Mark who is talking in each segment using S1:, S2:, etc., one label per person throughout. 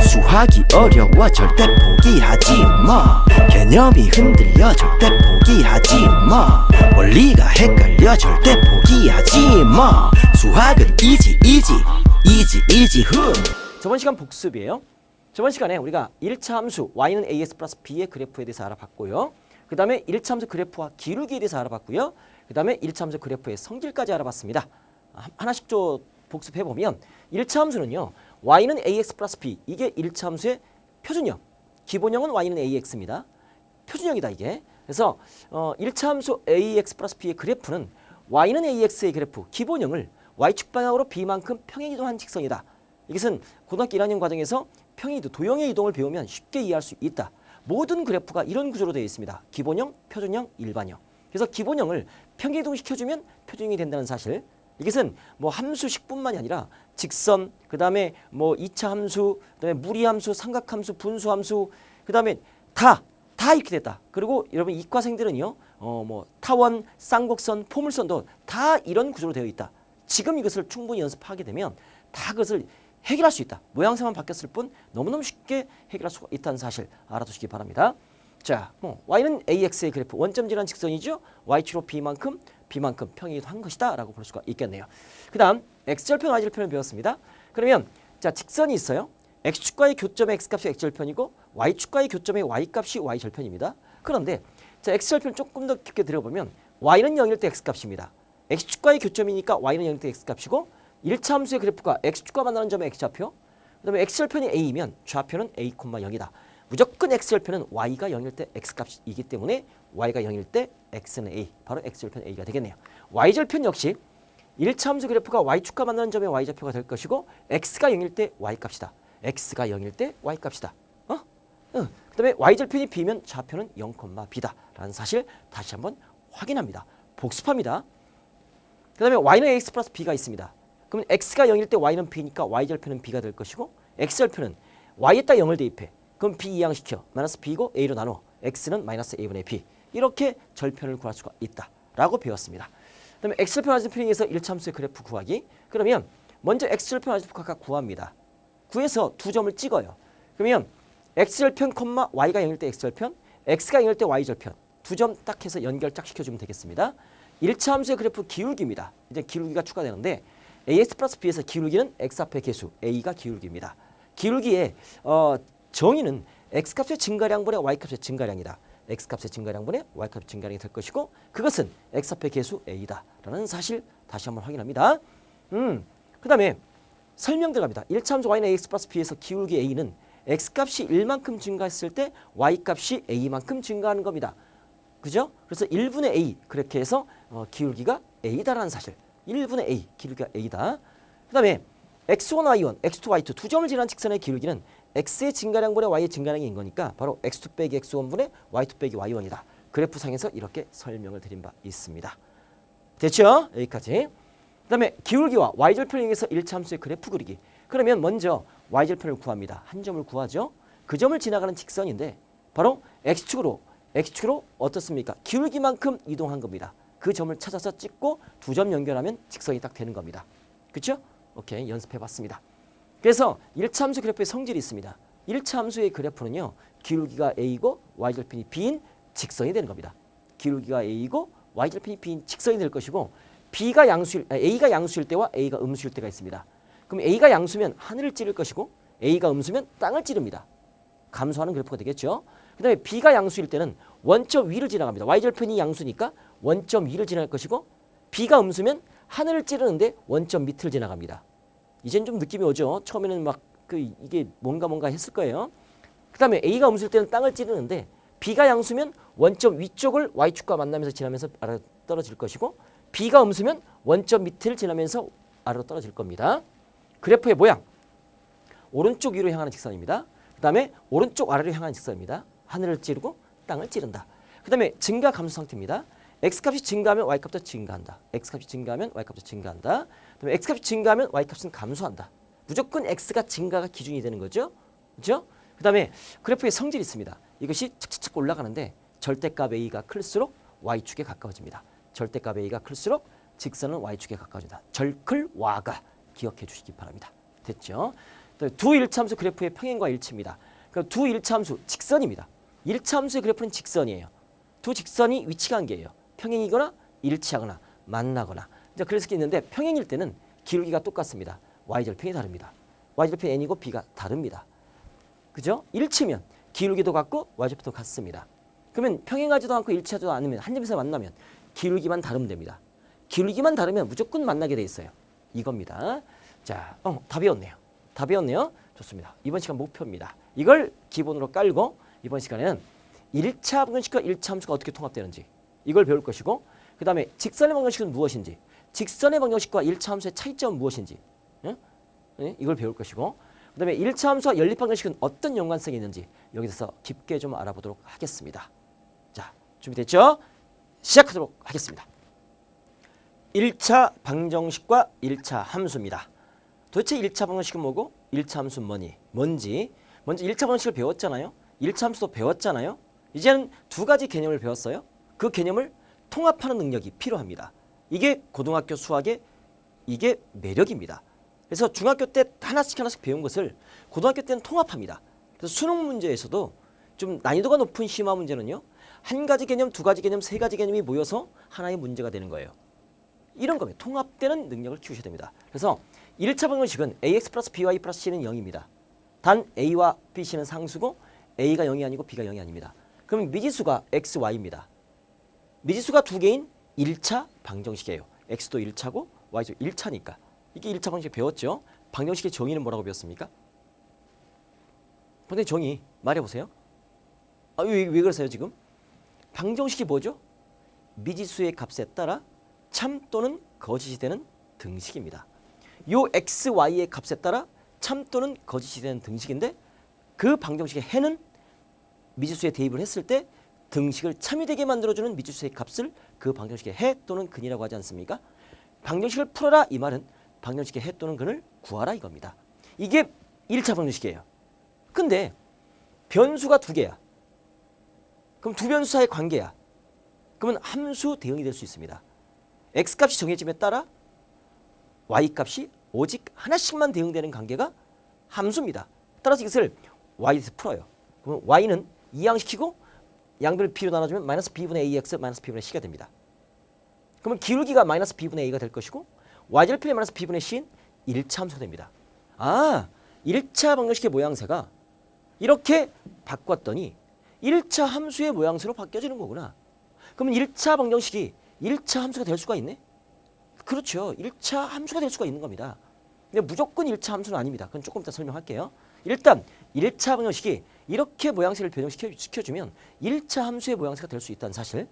S1: 수학이 어려워 절대 포기하지 마. 개념이 흔들려 절대 포기하지 마. 원리가 헷갈려 절대 포기하지 마. 수학은 이지 훈.
S2: 저번 시간 복습이에요. 저번 시간에 우리가 1차 함수 y는 ax 플러스 b의 그래프에 대해서 알아봤고요. 그 다음에 1차 함수 그래프와 기울기에 대해서 알아봤고요. 그 다음에 1차 함수 그래프의 성질까지 알아봤습니다. 하나씩 좀 복습해보면 1차 함수는요. y는 ax 플러스 b, 이게 1차 함수의 표준형. 기본형은 y는 ax입니다. 표준형이다 이게. 그래서 1차 함수 ax 플러스 b의 그래프는 y는 ax의 그래프, 기본형을 y축 방향으로 b만큼 평행이동한 직선이다. 이것은 고등학교 1학년 과정에서 평행이동, 도형의 이동을 배우면 쉽게 이해할 수 있다. 모든 그래프가 이런 구조로 되어 있습니다. 기본형, 표준형, 일반형. 그래서 기본형을 평행이동 시켜주면 표준형이 된다는 사실. 이것은 뭐 함수식뿐만이 아니라 직선, 그 다음에 뭐 2차 함수, 그 다음에 무리함수, 삼각함수, 분수함수, 그 다음에 다 이렇게 됐다. 그리고 여러분 이과생들은요, 뭐 타원, 쌍곡선, 포물선도 다 이런 구조로 되어 있다. 지금 이것을 충분히 연습하게 되면 다 그것을 해결할 수 있다. 모양새만 바뀌었을 뿐 너무너무 쉽게 해결할 수가 있다는 사실 알아두시기 바랍니다. 자, y는 ax의 그래프, 원점지라는 직선이죠. y축으로 b만큼 평행이동한 것이다 라고 볼 수가 있겠네요. 그 다음 x절편, y절편을 배웠습니다. 그러면 자, 직선이 있어요. x축과의 교점의 x값이 x절편이고 y축과의 교점의 y값이 y절편입니다. 그런데 자, x절편 조금 더 깊게 들어보면 y는 0일 때 x값입니다. x축과의 교점이니까 y는 0일 때 x값이고 1차 함수의 그래프가 x축과 만나는 점의 x좌표, 그 다음에 x절편이 a이면 좌표는 a, 0이다. 무조건 x절편은 y가 0일 때 x값이기 때문에 y가 0일 때 x는 a, 바로 x절편 a가 되겠네요. y절편 역시 1차 함수 그래프가 y축과 만나는 점의 y좌표가 될 것이고 x가 0일 때 y값이다. x가 0일 때 y값이다. 그 다음에 y절편이 b면 좌표는 0, b다 라는 사실 다시 한번 확인합니다. 복습합니다. 그 다음에 y는 ax 플러스 b가 있습니다. 그러면 x가 0일 때 y는 b니까 y절편은 b가 될 것이고 x절편은 y에다 0을 대입해. 그럼 b 이항시켜. 마이너스 b고 a로 나눠. x는 마이너스 a분의 b. 이렇게 절편을 구할 수가 있다 라고 배웠습니다. 그 다음에 x절편, y절편에서 1차 함수의 그래프 구하기. 그러면 먼저 x절편, y절편 각각 구합니다. 구해서 두 점을 찍어요. 그러면 x절편, y가 0일 때 x절편, x가 0일 때 y절편. 두 점 딱 해서 연결 쫙 시켜주면 되겠습니다. 1차 함수의 그래프 기울기입니다. 이제 기울기가 추가되는데 ax 플러스 b에서 기울기는 x 앞의 개수, a가 기울기입니다. 기울기의 정의는 x값의 증가량분의 y값의 증가량이다. x값의 증가량분의 y값의 증가량이 될 것이고 그것은 x 앞의 개수 a다 라는 사실 다시 한번 확인합니다. 그 다음에 설명 들어갑니다. 1차 함수 y는 ax 플러스 b에서 기울기 a는 x값이 1만큼 증가했을 때 y값이 a만큼 증가하는 겁니다. 그죠? 그래서 1분의 a 그렇게 해서 기울기가 a다라는 사실. 1분의 a 기울기가 a다. 그 다음에 x1, y1, x2, y2 두 점을 지난 직선의 기울기는 x의 증가량분의 y의 증가량인 거니까 바로 x2 빼기 x1분의 y2 빼기 y1이다. 그래프상에서 이렇게 설명을 드린 바 있습니다. 됐죠? 여기까지. 그 다음에 기울기와 y절편을 이용해서 1차 함수의 그래프 그리기. 그러면 먼저 y절편을 구합니다. 한 점을 구하죠. 그 점을 지나가는 직선인데 바로 x축으로 어떻습니까? 기울기만큼 이동한 겁니다. 그 점을 찾아서 찍고 두 점 연결하면 직선이 딱 되는 겁니다. 그렇죠? 오케이, 연습해봤습니다. 그래서 1차 함수 그래프의 성질이 있습니다. 1차 함수의 그래프는요. 기울기가 a이고 y절편이 b인 직선이 되는 겁니다. 기울기가 a이고 y절편이 b인 직선이 될 것이고 a가 양수일 때와 a가 음수일 때가 있습니다. 그럼 a가 양수면 하늘을 찌를 것이고 a가 음수면 땅을 찌릅니다. 감소하는 그래프가 되겠죠. 그 다음에 b가 양수일 때는 원점 위를 지나갑니다. y절편이 양수니까 원점 위를 지나갈 것이고 b가 음수면 하늘을 찌르는데 원점 밑을 지나갑니다. 이젠 좀 느낌이 오죠. 처음에는 막 이게 뭔가 했을 거예요. 그 다음에 a가 음수일 때는 땅을 찌르는데 b가 양수면 원점 위쪽을 y축과 만나면서 지나면서 아래로 떨어질 것이고 b가 음수면 원점 밑을 지나면서 아래로 떨어질 겁니다. 그래프의 모양 오른쪽 위로 향하는 직선입니다. 그 다음에 오른쪽 아래로 향하는 직선입니다. 하늘을 찌르고 땅을 찌른다. 그 다음에 증가 감소 상태입니다. x값이 증가하면 y값도 증가한다. x값이 증가하면 y값도 증가한다. 그다음에 x값이 증가하면 y값은 감소한다. 무조건 x가 증가가 기준이 되는 거죠. 그렇죠? 그다음에 그래프의 성질이 있습니다. 이것이 착착착 올라가는데 절대값 a가 클수록 y축에 가까워집니다. 절대값 a가 클수록 직선은 y축에 가까워진다. 절클 와가 기억해 주시기 바랍니다. 됐죠? 두 일차함수 그래프의 평행과 일치입니다. 그럼 두 일차함수 직선입니다. 일차함수의 그래프는 직선이에요. 두 직선이 위치 관계예요. 평행이거나 일치하거나 만나거나. 자, 그럴 수 있는데 평행일 때는 기울기가 똑같습니다. y절편이 다릅니다. y절편 n이고 b가 다릅니다. 그죠? 일치면 기울기도 같고 y절편도 같습니다. 그러면 평행하지도 않고 일치하지도 않으면 한 점에서 만나면 기울기만 다르면 됩니다. 기울기만 다르면 무조건 만나게 돼 있어요. 이겁니다. 자, 답이었네요. 답이었네요. 좋습니다. 이번 시간 목표입니다. 이걸 기본으로 깔고 이번 시간에는 1차 방정식과 1차 함수가 어떻게 통합되는지 이걸 배울 것이고, 그 다음에 직선의 방정식은 무엇인지, 직선의 방정식과 1차 함수의 차이점은 무엇인지, 이걸 배울 것이고, 그 다음에 1차 함수와 연립 방정식은 어떤 연관성이 있는지 여기서 깊게 좀 알아보도록 하겠습니다. 자, 준비됐죠? 시작하도록 하겠습니다. 1차 방정식과 1차 함수입니다. 도대체 1차 방정식은 뭐고 1차 함수는 뭔지 먼저 1차 방정식을 배웠잖아요. 1차 함수도 배웠잖아요. 이제는 두 가지 개념을 배웠어요. 그 개념을 통합하는 능력이 필요합니다. 이게 고등학교 수학의 이게 매력입니다. 그래서 중학교 때 하나씩 배운 것을 고등학교 때는 통합합니다. 그래서 수능 문제에서도 좀 난이도가 높은 심화 문제는요, 한 가지 개념, 두 가지 개념, 세 가지 개념이 모여서 하나의 문제가 되는 거예요. 이런 거면 통합되는 능력을 키우셔야 됩니다. 그래서 1차 방정식은 ax 플러스 by 플러스 c는 0입니다. 단 a와 b, c는 상수고 a가 0이 아니고 b가 0이 아닙니다. 그럼 미지수가 x, y입니다. 미지수가 두 개인 1차 방정식이에요. x도 1차고 y도 1차니까. 이게 1차 방정식 배웠죠? 방정식의 정의는 뭐라고 배웠습니까? 방정식 정의 말해보세요. 왜 그러세요 지금? 방정식이 뭐죠? 미지수의 값에 따라 참 또는 거짓이 되는 등식입니다. 요 x, y의 값에 따라 참 또는 거짓이 되는 등식인데, 그 방정식의 해는 미지수에 대입을 했을 때 등식을 참이 되게 만들어주는 미지수의 값을 그 방정식의 해 또는 근이라고 하지 않습니까? 방정식을 풀어라 이 말은 방정식의 해 또는 근을 구하라 이겁니다. 이게 1차 방정식이에요. 근데 변수가 두 개야. 그럼 두 변수 사이의 관계야. 그러면 함수 대응이 될 수 있습니다. x값이 정해짐에 따라 y값이 오직 하나씩만 대응되는 관계가 함수입니다. 따라서 이것을 y에서 풀어요. 그러면 y는 이항시키고 양변을 b로 나눠주면 마이너스 b분의 ax 마이너스 b분의 c가 됩니다. 그러면 기울기가 마이너스 b분의 a가 될 것이고 y절편이 마이너스 b분의 c인 1차 함수가 됩니다. 1차 방정식의 모양새가 이렇게 바꿨더니 1차 함수의 모양새로 바뀌어지는 거구나. 그러면 1차 방정식이 1차 함수가 될 수가 있네? 그렇죠. 1차 함수가 될 수가 있는 겁니다. 근데 무조건 1차 함수는 아닙니다. 그건 조금 이따 설명할게요. 일단 1차 방정식이 이렇게 모양새를 변형시켜주면 1차 함수의 모양새가 될 수 있다는 사실.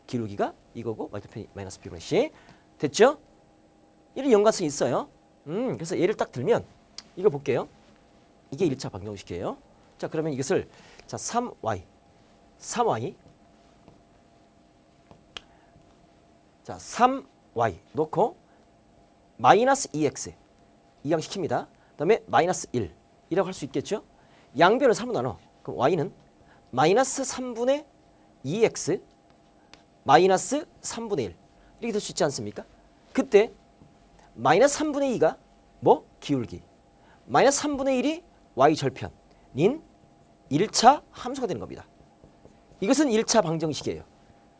S2: 기울기가 이거고 y절편이 마이너스 b분의 c. 됐죠? 이런 연관성이 있어요. 그래서 예를 딱 들면 이거 볼게요. 이게 1차 방정식이에요. 자, 그러면 이것을 자 3y 자 3y 놓고 마이너스 2x 이항시킵니다. 그 다음에 마이너스 1이라고 할 수 있겠죠. 양변을 3으로 나눠. 그럼 y는 마이너스 3분의 2x 마이너스 3분의 1 이렇게 될 수 있지 않습니까? 그때 마이너스 3분의 2가 뭐? 기울기. 마이너스 3분의 1이 y절편인 1차 함수가 되는 겁니다. 이것은 1차 방정식이에요.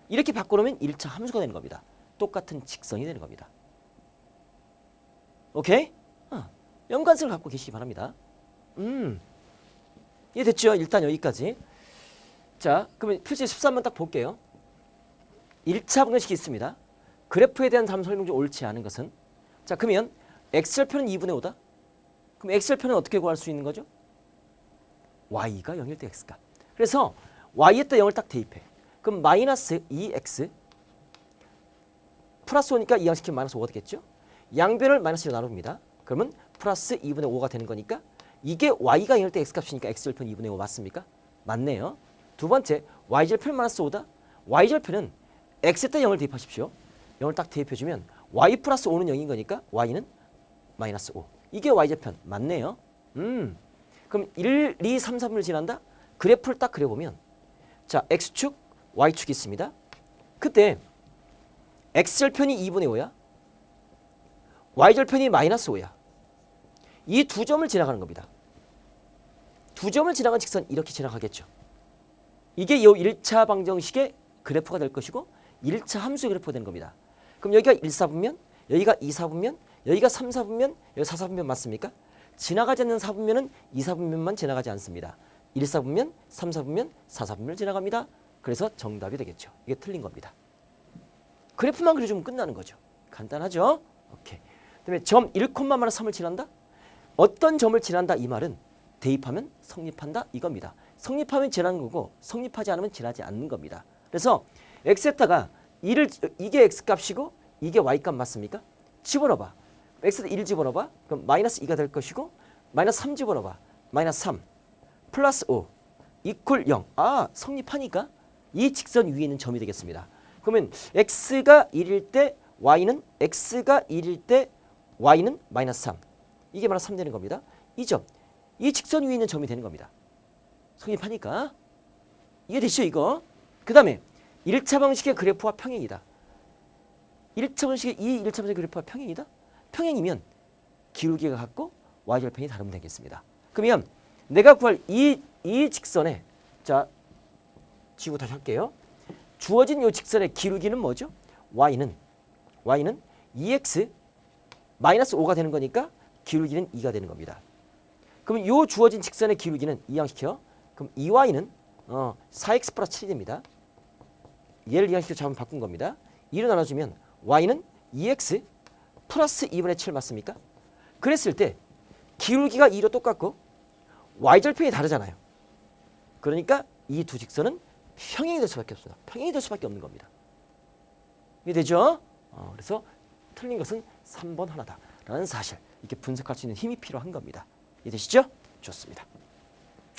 S2: 이렇게 바꿔놓으면 1차 함수가 되는 겁니다. 똑같은 직선이 되는 겁니다. 오케이? 연관성을 갖고 계시기 바랍니다. 이해됐죠? 일단 여기까지. 자, 그러면 표지 13번 딱 볼게요. 1차 방정식이 있습니다. 그래프에 대한 다음 설명 중 옳지 않은 것은, 자, 그러면 x절편은 2분의 5다. 그럼 x절편은 어떻게 구할 수 있는 거죠? y가 0일 때 x값. 그래서 y에다 0을 딱 대입해. 그럼 마이너스 2x 플러스 5니까 이항시키면 마이너스 5가 되겠죠? 양변을 마이너스로 나눕니다. 그러면 플러스 2분의 5가 되는 거니까 이게 y가 0일 때 x값이니까 x절편 2분의 5 맞습니까? 맞네요. 두 번째, y절편 마이너스 5다. y절편은 x에다 0을 대입하십시오. 0을 딱 대입해주면 y 플러스 5는 0인 거니까 y는 마이너스 5. 이게 y절편 맞네요. 그럼 1, 2, 3, 4분을 지난다? 그래프를 딱 그려보면 자, x축, y축이 있습니다. 그때 x절편이 2분의 5야. y절편이 마이너스 5야. 이 두 점을 지나가는 겁니다. 두 점을 지나간 직선 이렇게 지나가겠죠. 이게 이 1차 방정식의 그래프가 될 것이고 1차 함수의 그래프가 되는 겁니다. 그럼 여기가 1, 4분면, 여기가 2, 4분면, 여기가 3, 4분면, 여기 4, 4분면 맞습니까? 지나가지 않는 4분면은 2, 4분면만 지나가지 않습니다. 1, 4분면, 3, 4분면, 4, 4분면을 지나갑니다. 그래서 정답이 되겠죠. 이게 틀린 겁니다. 그래프만 그려주면 끝나는 거죠. 간단하죠? 오케이. 그다음에 점 1,3을 지난다? 어떤 점을 지난다 이 말은 대입하면 성립한다 이겁니다. 성립하면 지나는 거고 성립하지 않으면 지나지 않는 겁니다. 그래서 x에다가 이게 x값이고 이게 y값 맞습니까? 집어넣어봐. x에다 1 집어넣어봐. 그럼 마이너스 2가 될 것이고 마이너스 3 집어넣어봐. 마이너스 3 플러스 5 이퀄 0. 아 성립하니까 이 직선 위에 있는 점이 되겠습니다. 그러면 x가 1일 때 y는 x가 1일 때 y는 마이너스 3. 이게 마이너스 3 되는 겁니다. 이 점. 이 직선 위에 있는 점이 되는 겁니다. 성립하니까. 이해되시죠 이거? 그 다음에 1차 방식의 그래프와 평행이다. 1차 방식의 1차 방식의 그래프와 평행이다? 평행이면 기울기가 같고 y절편이 다르면 되겠습니다. 그러면 내가 구할 이 직선에 자 지우고 다시 할게요. 주어진 이 직선의 기울기는 뭐죠? y는 2x 마이너스 5가 되는 거니까 기울기는 2가 되는 겁니다. 그럼 이 주어진 직선의 기울기는 이항시켜. 그럼 2y는 4x 플러스 7이 됩니다. 얘를 이항시켜 잡으면 바꾼 겁니다. 2로 나눠주면 y는 2x 플러스 2분의 7 맞습니까? 그랬을 때 기울기가 2로 똑같고 y절편이 다르잖아요. 그러니까 이 두 직선은 평행이 될 수밖에 없습니다. 평행이 될 수밖에 없는 겁니다. 이해되죠? 그래서 틀린 것은 3번 하나다 라는 사실, 이렇게 분석할 수 있는 힘이 필요한 겁니다. 이해되시죠? 좋습니다.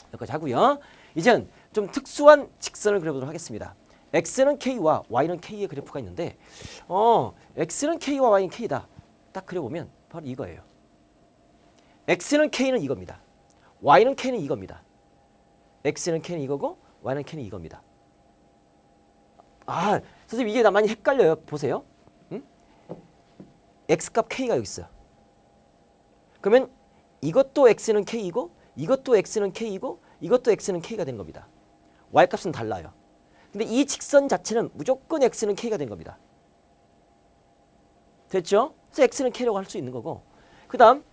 S2: 여기까지 하고요. 이제는 좀 특수한 직선을 그려보도록 하겠습니다. x는 k와 y는 k의 그래프가 있는데 x는 k와 y는 k다. 딱 그려보면 바로 이거예요. x는 k는 이겁니다. y는 k는 이겁니다. x는 k는 이거고 y는 k는 이겁니다. 아, 선생님 이게 많이 헷갈려요. 보세요. 응? x값 k가 여기 있어요. 그러면 이것도 x는 k이고 이것도 x는 k이고 이것도 x는 k가 되는 겁니다. y값은 달라요. 근데 이 직선 자체는 무조건 x는 k가 된 겁니다. 됐죠? 그래서 x는 k라고 할 수 있는 거고, 그 다음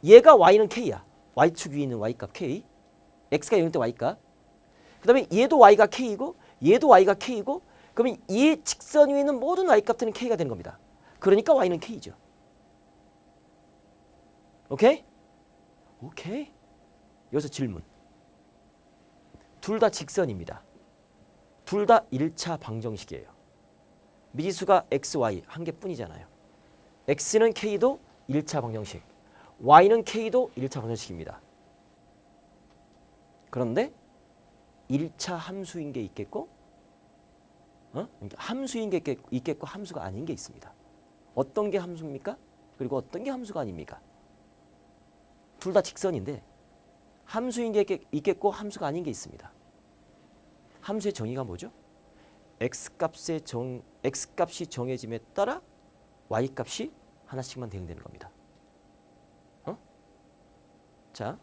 S2: 얘가 y는 k야. y축 위에 있는 y값 k, x가 0일 때 y값. 그 다음에 얘도 y가 k이고 얘도 y가 k이고, 그러면 이 직선 위에 있는 모든 y값들은 k가 되는 겁니다. 그러니까 y는 k죠. 오케이? 오케이. 여기서 질문. 둘 다 직선입니다. 둘 다 1차 방정식이에요. 미지수가 x, y 한 개뿐이잖아요. x는 k도 1차 방정식, y는 k도 1차 방정식입니다. 그런데 1차 함수인 게 있겠고 그러니까 함수인 게 있겠고 함수가 아닌 게 있습니다. 어떤 게 함수입니까? 그리고 어떤 게 함수가 아닙니까? 둘 다 직선인데 함수인 게 있겠고 함수가 아닌 게 있습니다. 함수의 정의가 뭐죠? x값이 정해짐에 따라 y값이 하나씩만 대응되는 겁니다. 자,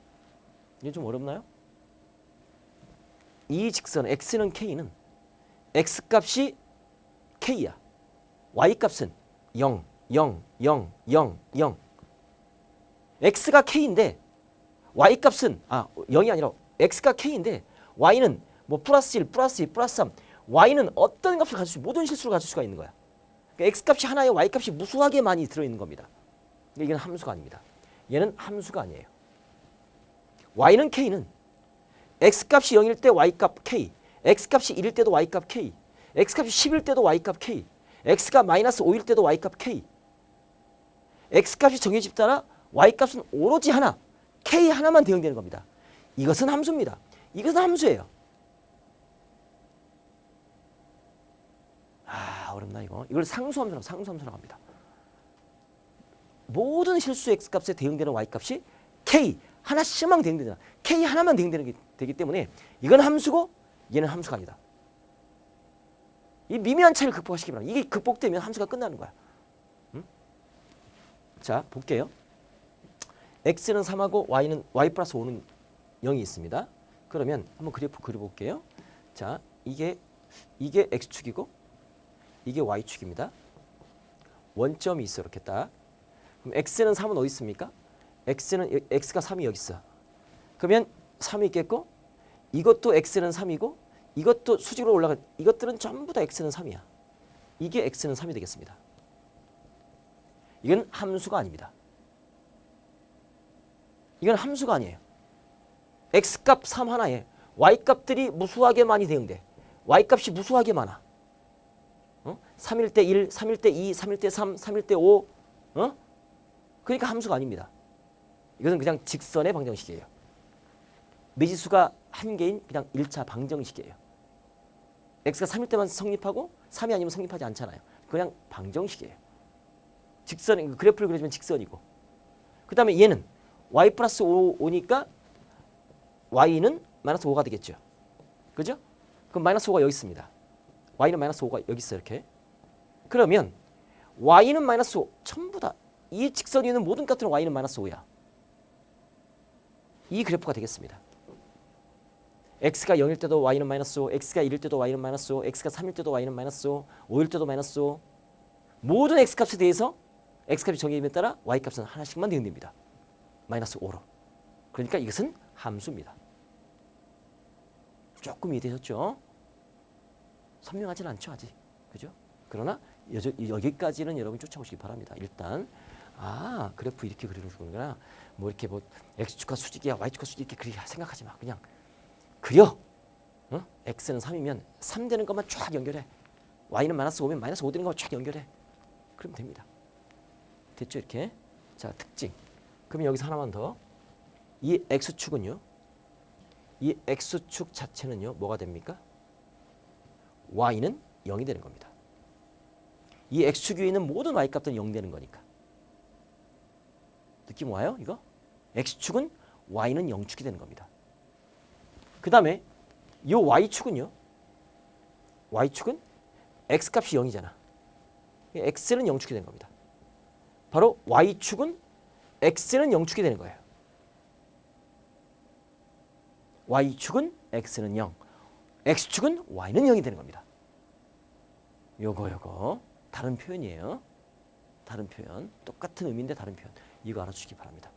S2: 이게 좀 어렵나요? 이 직선 x는 k는 x값이 k야. y값은 0, 0, 0, 0, 0. x가 k인데 y값은 0이 아니라 x가 k인데 y는 뭐 플러스 1, 플러스 2, 플러스 3. y는 어떤 값을 가질 수, 모든 실수를 가질 수가 있는 거야. 그러니까 x값이 하나에 y값이 무수하게 많이 들어있는 겁니다. 이건 함수가 아닙니다. 얘는 함수가 아니에요. y는 k는 x값이 0일 때 y값 k, x값이 1일 때도 y값 k, x값이 10일 때도 y값 k, x가 마이너스 5일 때도 y값 k. x값이 정해집 따라 y값은 오로지 하나, k 하나만 대응되는 겁니다. 이것은 함수입니다. 이것은 함수예요. 어렵나 이거? 이걸 상수함수라고 합니다. 모든 실수 x값에 대응되는 y값이 k 하나씩만 대응되잖아. k 하나만 대응되는 게 되기 때문에 이건 함수고 얘는 함수가 아니다. 이 미묘한 차이를 극복하시기 바랍니다. 이게 극복되면 함수가 끝나는 거야. 자, 볼게요. x는 3하고 y 플러스 5는 0이 있습니다. 그러면 한번 그래프 그려볼게요. 자, 이게 x축이고 이게 y축입니다. 원점이 있어 이렇게 딱. 그럼 x는 3은 어디 있습니까? x가 3이 여기 있어. 그러면 3이 있겠고 이것도 x는 3이고 이것도 수직으로 올라가. 이것들은 전부 다 x는 3이야. 이게 x는 3이 되겠습니다. 이건 함수가 아닙니다. 이건 함수가 아니에요. x값 3 하나에 y값들이 무수하게 많이 대응돼. y값이 무수하게 많아. 3일 때 1, 3일 때 2, 3일 때 3, 3일 때 5. 그러니까 함수가 아닙니다. 이것은 그냥 직선의 방정식이에요. 미지수가 한 개인 그냥 1차 방정식이에요. x가 3일 때만 성립하고 3이 아니면 성립하지 않잖아요. 그냥 방정식이에요. 직선, 그래프를 그려주면 직선이고. 그 다음에 얘는 y 플러스 5니까 y는 마이너스 5가 되겠죠. 그죠? 그럼 마이너스 5가 여기 있습니다. y는 마이너스 5가 여기 있어요. 이렇게. 그러면 y는 마이너스 5. 전부 다 이 직선이 있는 모든 값들은 y는 마이너스 5야. 이 그래프가 되겠습니다. x가 0일 때도 y는 마이너스 5, x가 1일 때도 y는 마이너스 5, x가 3일 때도 y는 마이너스 5, 5일 때도 마이너스 5. 모든 x값에 대해서 x값이 정해짐에 따라 y값은 하나씩만 대응됩니다. 마이너스 5로. 그러니까 이것은 함수입니다. 조금 이해되셨죠? 선명하진 않죠 아직. 그죠? 그러나 여기까지는 여러분이 쫓아오시기 바랍니다. 일단 그래프 이렇게 그리는구나. 뭐 이렇게 뭐 x축과 수직이야 y축과 수직 이렇게 그리 생각하지 마. 그냥 그려. x는 3이면 3 되는 것만 쫙 연결해. y는 마이너스 5면 마이너스 5 되는 것만 쫙 연결해. 그러면 됩니다. 됐죠 이렇게. 자, 특징. 그럼 여기서 하나만 더. 이 x축은요. 이 x축 자체는요. 뭐가 됩니까? y는 0이 되는 겁니다. 이 x축 위에 있는 모든 y값들은 0 되는 거니까. 느낌 와요? 이거? x축은 y는 0축이 되는 겁니다. 그 다음에 이 y축은요. y축은 x값이 0이잖아. x는 0축이 되는 겁니다. 바로 y축은 x는 0축이 되는 거예요. y축은 x는 0, x축은 y는 0이 되는 겁니다. 요거 다른 표현이에요. 다른 표현. 똑같은 의미인데 다른 표현. 이거 알아주시기 바랍니다.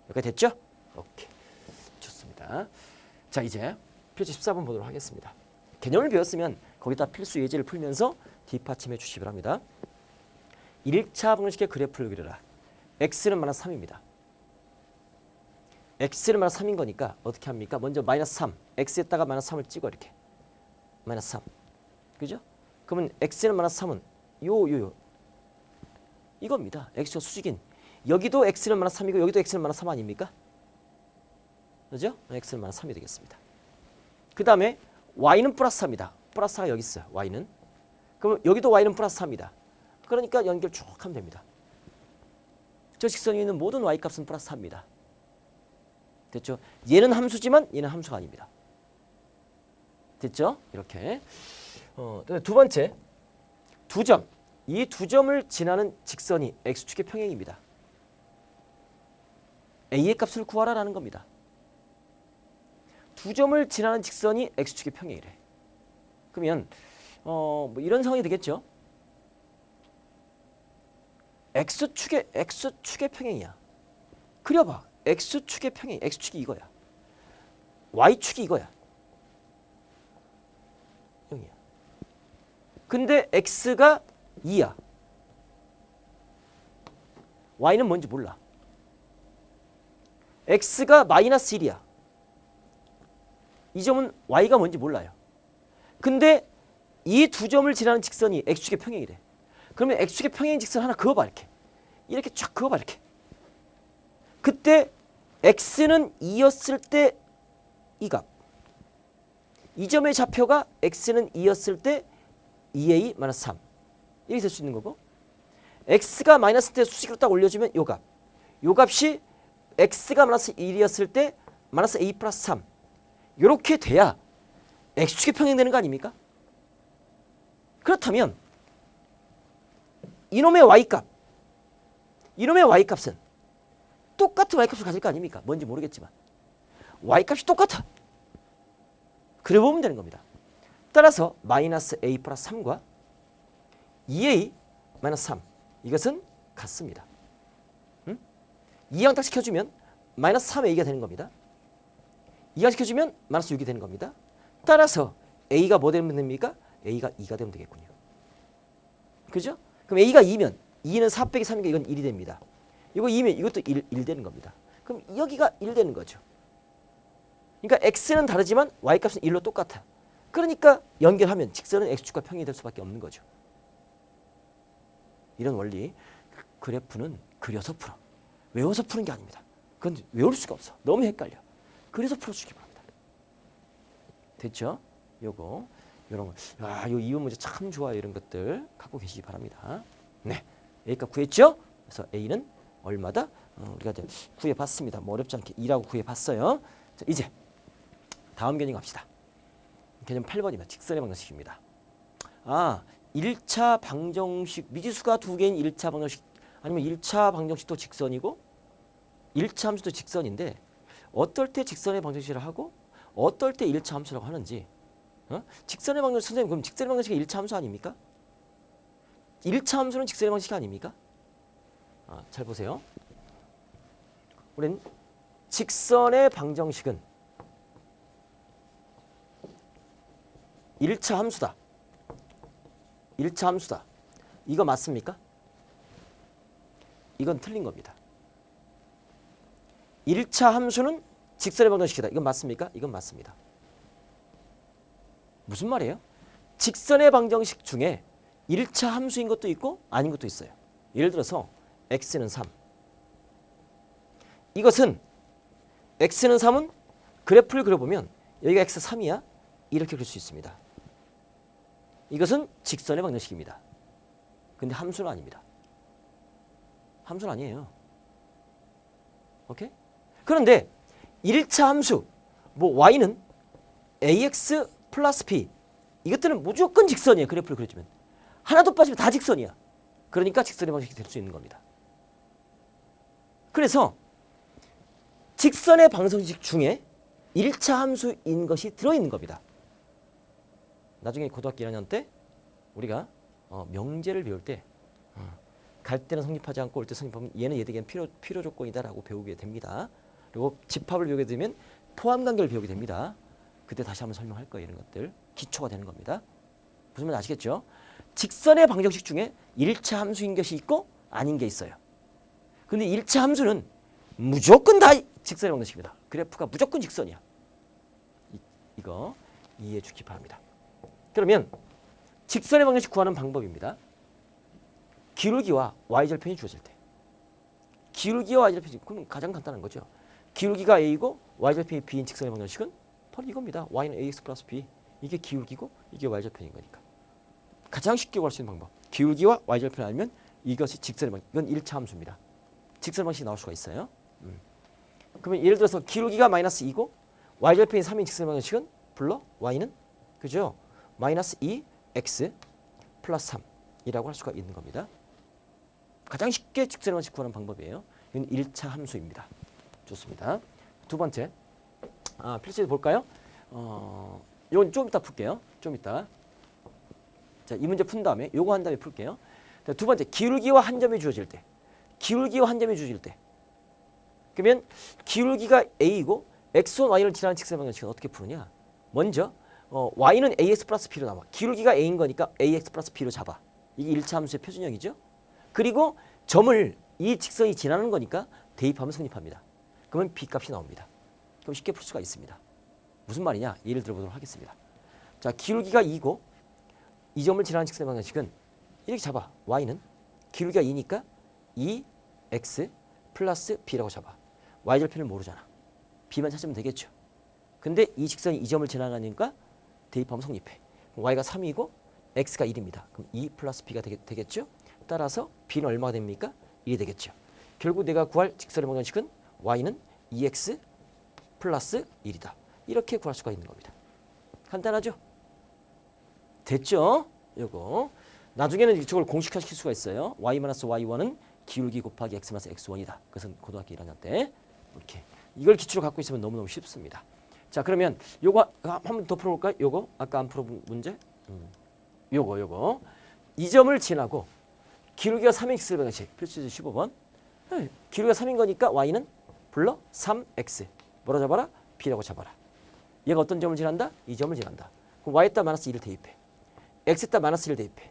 S2: 여기까지 됐죠? 오케이. 좋습니다. 자, 이제 표지 14번 보도록 하겠습니다. 개념을 배웠으면 거기다 필수 예제를 풀면서 뒷받침해 주시기 바랍니다. 1차 방정식의 그래프를 그려라. x는 마이너스 3입니다. x는 마이너스 3인 거니까 어떻게 합니까? 먼저 마이너스 3, x에다가 마이너스 3을 찍어 이렇게. 마이너스 3. 그죠? 그러면 x는 마이너스 3은 요 이겁니다. x축 수직인. 여기도 x는 마이너스 3이고 여기도 x는 마이너스 3 아닙니까? 그죠? x는 마이너스 3이 되겠습니다. 그 다음에 y는 플러스 4입니다. 플러스 4가 여기 있어요. y는. 그럼 여기도 y는 플러스 4입니다. 그러니까 연결 쭉 하면 됩니다. 저 직선에 있는 모든 y값은 플러스 4입니다. 됐죠? 얘는 함수지만 얘는 함수가 아닙니다. 됐죠? 이렇게. 두 번째, 두 점. 이 두 점을 지나는 직선이 x축의 평행입니다. a의 값을 구하라라는 겁니다. 두 점을 지나는 직선이 x축의 평행이래. 그러면 뭐 이런 상황이 되겠죠. x축의 평행이야. 그려봐. x축의 평행. x축이 이거야. y축이 이거야. 0이야. 근데 x가 2야. y는 뭔지 몰라. x가 마이너스 1이야. 이 점은 y가 뭔지 몰라요. 근데 이 두 점을 지나는 직선이 x축의 평행이래. 그러면 x축의 평행 직선 하나 그어봐 이렇게. 이렇게 쫙 그어봐 이렇게. 그때 x는 2였을 때 이 값. 이 점의 좌표가 x는 2였을 때 2a 마이너스 3. 이렇게 될 수 있는 거고. x가 마이너스 때 수직으로 딱 올려주면 요 값. 요 값이 x가 마이너스 1이었을 때 마이너스 a 플러스 3. 이렇게 돼야 x축의 평행되는 거 아닙니까? 그렇다면 이놈의 y값. 이놈의 y값은 똑같은 y값을 가질 거 아닙니까? 뭔지 모르겠지만 y값이 똑같아. 그래 보면 되는 겁니다. 따라서 마이너스 a 플러스 3과 2a 마이너스 3 이것은 같습니다. 2양 딱 시켜주면 마이너스 3a가 되는 겁니다. 2양 시켜주면 마이너스 6이 되는 겁니다. 따라서 a가 뭐 되면 됩니까? a가 2가 되면 되겠군요. 그죠? 그럼 a가 2면 2는 4 빼기 3이니까 이건 1이 됩니다. 이거 2면 이것도 1 되는 겁니다. 그럼 여기가 1 되는 거죠. 그러니까 x는 다르지만 y값은 1로 똑같아. 그러니까 연결하면 직선은 x축과 평행이 될 수밖에 없는 거죠. 이런 원리 그래프는 그려서 풀어. 외워서 푸는 게 아닙니다. 그건 외울 수가 없어. 너무 헷갈려. 그래서 풀어주기 바랍니다. 됐죠? 요거 이런 거. 아, 요 이론 문제 참 좋아요. 이런 것들 갖고 계시기 바랍니다. 네, A값 구했죠? 그래서 A는 얼마다? 우리가 이제 구해봤습니다. 뭐 어렵지 않게 2라고 구해봤어요. 자, 이제 다음 개념 갑시다. 개념 8번입니다. 직선의 방정식입니다. 아, 1차 방정식 미지수가 두 개인 1차 방정식 아니면 1차 방정식도 직선이고 1차 함수도 직선인데 어떨 때 직선의 방정식을 하고 어떨 때 1차 함수라고 하는지 직선의 방정식 선생님 그럼 직선의 방정식이 1차 함수 아닙니까? 1차 함수는 직선의 방정식이 아닙니까? 잘 보세요. 우린 직선의 방정식은 1차 함수다. 1차 함수다. 이거 맞습니까? 이건 틀린 겁니다. 1차 함수는 직선의 방정식이다. 이건 맞습니까? 이건 맞습니다. 무슨 말이에요? 직선의 방정식 중에 1차 함수인 것도 있고 아닌 것도 있어요. 예를 들어서 x는 3. 이것은 x는 3은 그래프를 그려보면 여기가 x 3이야. 이렇게 그릴 수 있습니다. 이것은 직선의 방정식입니다. 근데 함수는 아닙니다. 함수는 아니에요. 오케이? 그런데 1차 함수 뭐 y는 ax 플러스 b 이것들은 무조건 직선이에요. 그래프를 그려주면. 하나도 빠지면 다 직선이야. 그러니까 직선의 방정식이 될 수 있는 겁니다. 그래서 직선의 방정식 중에 1차 함수인 것이 들어있는 겁니다. 나중에 고등학교 1학년 때 우리가 명제를 배울 때 갈 때는 성립하지 않고 올 때 성립하면 얘는 얘에겐 필요 조건이다라고 배우게 됩니다. 그리고 집합을 배우게 되면 포함 관계를 배우게 됩니다. 그때 다시 한번 설명할 거예요. 이런 것들 기초가 되는 겁니다. 무슨 말인지 아시겠죠? 직선의 방정식 중에 1차 함수인 것이 있고 아닌 게 있어요. 근데 1차 함수는 무조건 다 직선의 방정식입니다. 그래프가 무조건 직선이야. 이거 이해해 주기 바랍니다. 그러면 직선의 방정식 구하는 방법입니다. 기울기와 y절편이 주어질 때. 기울기와 y절편이 그럼 가장 간단한 거죠. 기울기가 a이고 y절편이 b인 직선의 방정식은 바로 이겁니다. y는 ax 플러스 b. 이게 기울기고 이게 y절편인 거니까. 가장 쉽게 구할 수 있는 방법. 기울기와 y절편을 알면 이것이 직선의 방정식. 이건 1차 함수입니다. 직선의 방정식이 나올 수가 있어요. 그러면 예를 들어서 기울기가 마이너스 2고 y절편이 3인 직선의 방정식은 불러 y는 그죠? 마이너스 2x 플러스 3이라고 할 수가 있는 겁니다. 가장 쉽게 직선의 방정식 구하는 방법이에요. 이건 1차 함수입니다. 좋습니다. 두 번째 필수제 볼까요? 이건 좀 이따 풀게요. 좀 이따. 자, 이 문제 푼 다음에 요거 한 다음에 풀게요. 자, 두 번째 기울기와 한 점이 주어질 때. 기울기와 한 점이 주어질 때. 그러면 기울기가 a이고 x와 y를 지나는 직선의 방정식은 어떻게 푸느냐? 먼저 y는 ax 플러스 b로 나와. 기울기가 a인 거니까 ax 플러스 b로 잡아. 이게 1차 함수의 표준형이죠. 그리고 점을 이 직선이 지나는 거니까 대입하면 성립합니다. 그러면 b 값이 나옵니다. 그럼 쉽게 풀 수가 있습니다. 무슨 말이냐? 예를 들어보도록 하겠습니다. 자, 기울기가 2고 이 점을 지나는 직선의 방정식은 이렇게 잡아. y는 기울기가 2니까 2x 플러스 b라고 잡아. y절편을 모르잖아. b만 찾으면 되겠죠. 근데 이 직선이 이 점을 지나가니까 대입하면 성립해. y가 3이고 x가 1입니다. 그럼 2 플러스 b가 되겠죠. 따라서 b는 얼마가 됩니까? 1이 되겠죠. 결국 내가 구할 직선의 방정식은 y는 2x 플러스 1이다. 이렇게 구할 수가 있는 겁니다. 간단하죠? 됐죠? 요거 나중에는 이쪽을 공식화시킬 수가 있어요. y-y1은 기울기 곱하기 x 마이너스 x1이다. 그것은 고등학교 1학년 때. 이렇게 이걸 기초로 갖고 있으면 너무너무 쉽습니다. 자, 그러면 요거 한 번 더 풀어볼까요? 요거 아까 안 풀어본 문제. 요거 이 점을 지나고 기울기가 3x를 방식 필수 15번. 기울기가 3인 거니까 y는 불러 3x. 뭐라 잡아라? b라고 잡아라. 얘가 어떤 점을 지난다? 이 점을 지난다. 그럼 y에다 마이너스 2를 대입해. x에다 마이너스 1을 대입해.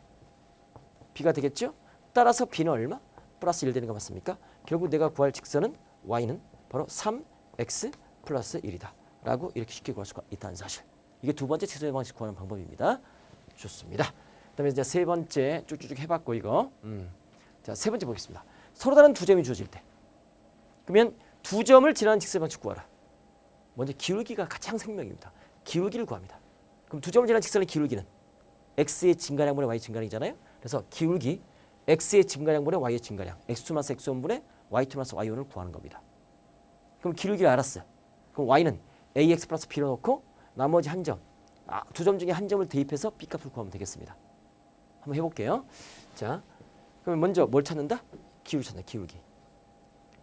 S2: b가 되겠죠? 따라서 b는 얼마? 플러스 1 되는 거 맞습니까? 결국 내가 구할 직선은 y는 바로 3x 플러스 1이다. 라고 이렇게 쉽게 구할 수가 있다는 사실. 이게 두 번째 최소의 방식 구하는 방법입니다. 좋습니다. 그다음에 이제 세 번째 쭉쭉쭉 해봤고 이거. 자, 세 번째 보겠습니다. 서로 다른 두 점이 주어질 때. 그러면 두 점을 지나는 직선의 방식 구하라. 먼저 기울기가 가장 생명입니다. 기울기를 구합니다. 그럼 두 점을 지나는 직선의 기울기는 x의 증가량분의 y의 증가량이잖아요. 그래서 기울기 x의 증가량분의 y의 증가량, x2 마이너스 x1분의 y2 마이너스 y1을 구하는 겁니다. 그럼 기울기를 알았어요. 그럼 y는 ax 플러스 b로 놓고 나머지 한 점, 두 점 중에 한 점을 대입해서 b 값을 구하면 되겠습니다. 한번 해볼게요. 자, 그럼 먼저 뭘 찾는다? 기울기 찾는다. 기울기.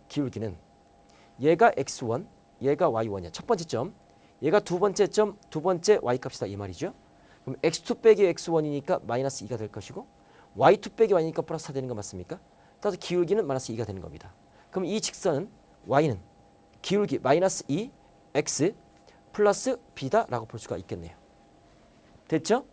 S2: 기울기는 얘가 x1, 얘가 y1이야. 첫 번째 점. 얘가 두 번째 점, 두 번째 y 값이다 이 말이죠. 그럼 x2 빼기 x1이니까 마이너스 2가 될 것이고 y2 빼기 y니까 플러스 4 되는 거 맞습니까? 따라서 기울기는 마이너스 2가 되는 겁니다. 그럼 이 직선은 y는 기울기 마이너스 2 x 플러스 b다라고 볼 수가 있겠네요. 됐죠?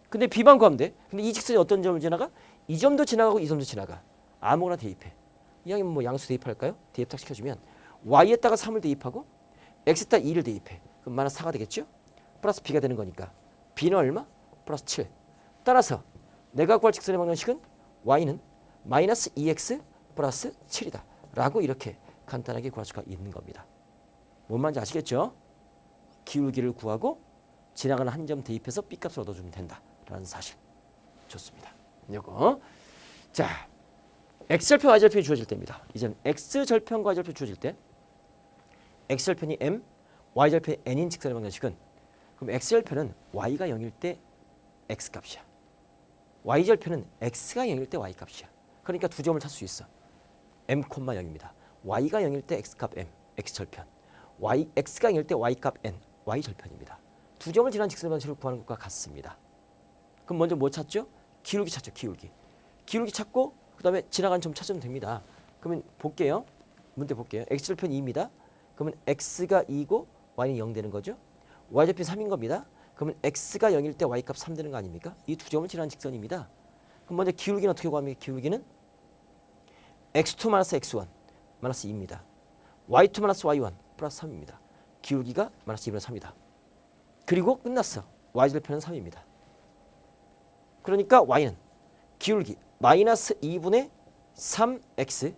S2: 근데 b만 구하면 돼. 근데 이 직선이 어떤 점을 지나가? 이 점도 지나가고 이 점도 지나가. 아무거나 대입해. 이왕이면 뭐 양수 대입할까요? 대입 딱 시켜주면 y에다가 3을 대입하고 x에다 2를 대입해. 그럼 마이너스 4가 되겠죠? 플러스 b가 되는 거니까 b는 얼마? 플러스 7. 따라서 내가 구할 직선의 방정식은 y는 마이너스 2x 플러스 7이다. 라고 이렇게 간단하게 구할 수가 있는 겁니다. 뭔 말인지 아시겠죠? 기울기를 구하고 지나가는 한 점 대입해서 b값을 얻어주면 된다라는 사실. 좋습니다. 요거. 자, x절편, y절편이 주어질 때입니다. 이제는 x절편과 y절편이 주어질 때 x절편이 m, y절편이 n인 직선의 방정식은 그럼 x절편은 y가 0일 때 x값이야. y절편은 x가 0일 때 y값이야. 그러니까 두 점을 찾을 수 있어. m, 0입니다. y가 0일 때 x값 m, x절편. x가 0일 때 y값 n, y절편입니다. 두 점을 지나는 직선의 방식을 구하는 것과 같습니다. 그럼 먼저 뭐 찾죠? 기울기 찾죠. 기울기. 기울기 찾고 그 다음에 지나간 점 찾으면 됩니다. 그러면 볼게요. 문제 볼게요. x절편 2입니다. 그러면 x가 2고 y는 0 되는 거죠. y절편 3인 겁니다. 그러면 x가 0일 때 y값 3 되는 거 아닙니까? 이 두 점을 지나는 직선입니다. 그럼 먼저 기울기는 어떻게 구합니까? 기울기는 x2 마이너스 x1 마이너스 2입니다. y2 마이너스 y1 플러스 3입니다. 기울기가 마이너스 2분의 3이다. 그리고 끝났어. y절편은 3입니다. 그러니까 y는 기울기 마이너스 2분의 3x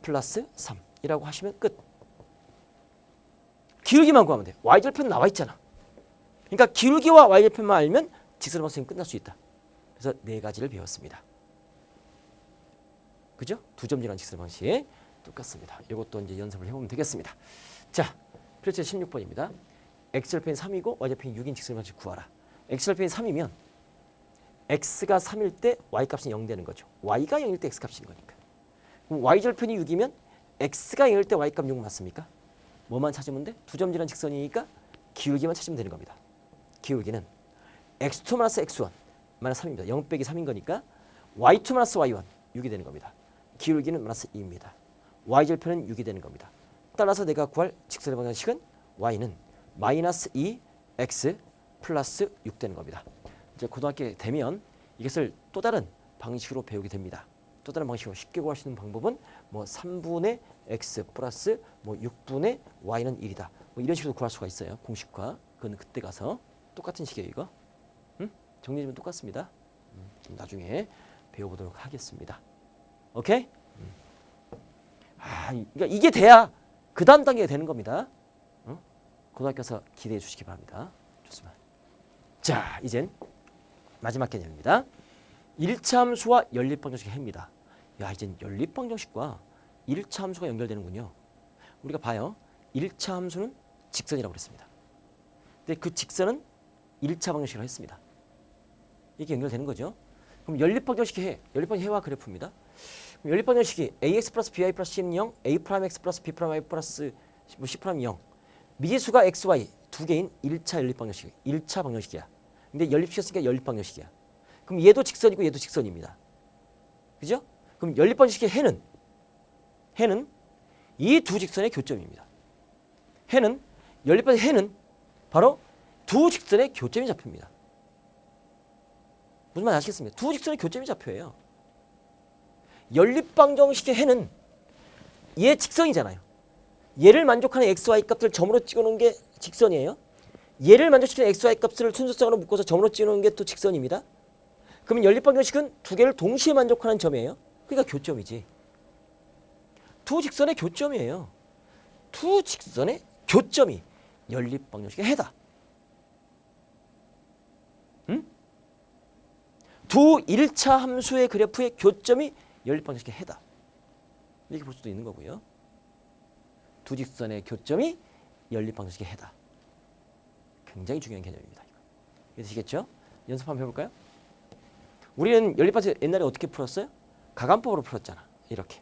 S2: 플러스 3이라고 하시면 끝. 기울기만 구하면 돼. y절편 나와 있잖아. 그러니까 기울기와 y절편만 알면 직선의 방정식은 끝날 수 있다. 그래서 네 가지를 배웠습니다. 그죠? 두 점 지나는 직선의 방식 똑같습니다. 이것도 이제 연습을 해보면 되겠습니다. 자, 필수 16번입니다. x절편이 3이고 y절편이 6인 직선의 방식 구하라. x절편이 3이면 x가 3일 때 y값은 0 되는 거죠. y가 0일 때 x값인 거니까. 그럼 y절편이 6이면 x가 0일 때 y값 6 맞습니까? 뭐만 찾으면 돼? 두 점 지나는 직선이니까 기울기만 찾으면 되는 겁니다. 기울기는 x2 마이너스 x1 마이너스 3입니다. 0 빼기 3인 거니까 y2 마이너스 y1 6이 되는 겁니다. 기울기는 마이너스 2입니다. y절편은 6이 되는 겁니다. 따라서 내가 구할 직선의 방정식은 y는 마이너스 2x 플러스 6 되는 겁니다. 이제 고등학교에 되면 이것을 또 다른 방식으로 배우게 됩니다. 또 다른 방식으로 쉽게 구할 수 있는 방법은 뭐 3분의 x 플러스 뭐 6분의 y는 1이다. 뭐 이런 식으로 구할 수가 있어요. 공식화. 그건 그때 가서 똑같은 식이에요, 이거. 정리해주면 똑같습니다. 나중에 배워보도록 하겠습니다. 오케이? 그러니까 이게 돼야 그 다음 단계가 되는 겁니다. 고등학교에서 기대해 주시기 바랍니다. 좋습니다. 자, 이젠 마지막 개념입니다. 1차 함수와 연립방정식의 해입니다. 야, 이젠 연립방정식과 1차 함수가 연결되는군요. 우리가 봐요. 1차 함수는 직선이라고 그랬습니다. 근데 그 직선은 1차 방정식이라고 했습니다. 이게 연결되는 거죠. 그럼 연립방정식이 해. 연립방정식 해와 그래프입니다. 그럼 연립방정식이 ax 플러스 by 플러스 c는 0, a 프라임 x 플러스 b 프라임 y 플러스 c 프라임 0. 미지수가 x, y 두 개인 1차 연립방정식. 1차 방정식이야. 근데 연립시켰으니까 연립방정식이야. 그럼 얘도 직선이고 얘도 직선입니다. 그죠? 그럼 연립방정식의 해는 이 두 직선의 교점입니다. 연립방정식 해는 바로 두 직선의 교점이 잡힙니다. 무슨 말 아시겠습니까? 두 직선의 교점이 잡혀요. 연립방정식의 해는 얘 직선이잖아요. 얘를 만족하는 xy 값을 점으로 찍어놓은 게 직선이에요. 얘를 만족시키는 xy 값을 순서상으로 묶어서 점으로 찍어놓은 게 또 직선입니다. 그러면 연립방정식은 두 개를 동시에 만족하는 점이에요. 그러니까 교점이지. 두 직선의 교점이에요. 두 직선의 교점이 연립방정식의 해다. 응? 두 1차 함수의 그래프의 교점이 연립방정식의 해다. 이렇게 볼 수도 있는 거고요. 두 직선의 교점이 연립방정식의 해다. 굉장히 중요한 개념입니다. 이해되시겠죠? 연습 한번 해볼까요? 우리는 연립방정식 옛날에 어떻게 풀었어요? 가감법으로 풀었잖아. 이렇게.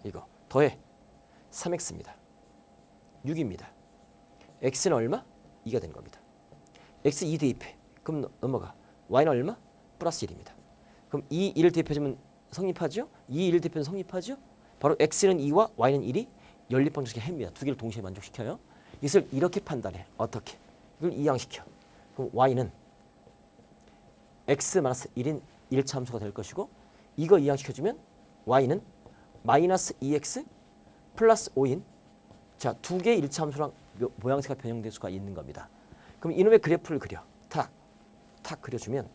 S2: 이거 더해 3x입니다. 6입니다. x는 얼마? 2가 되는 겁니다. x 2 대입해. 그럼 넘어가. y는 얼마? 플러스 1입니다. 그럼 2, 1을 대입해주면 성립하죠? 2, 1을 대입해주면 성립하죠? 바로 x는 2와 y는 1이 연립방정식의 해입니다. 두 개를 동시에 만족시켜요. 이것을 이렇게 판단해. 어떻게? 이걸 이항시켜. 그럼 y는 x-1인 1차 함수가 될 것이고 이거 이항시켜주면 y는 마이너스 2x 플러스 5인 자, 두 개의 1차 함수랑 모양새가 변형될 수가 있는 겁니다. 그럼 이놈의 그래프를 그려. 탁 그려주면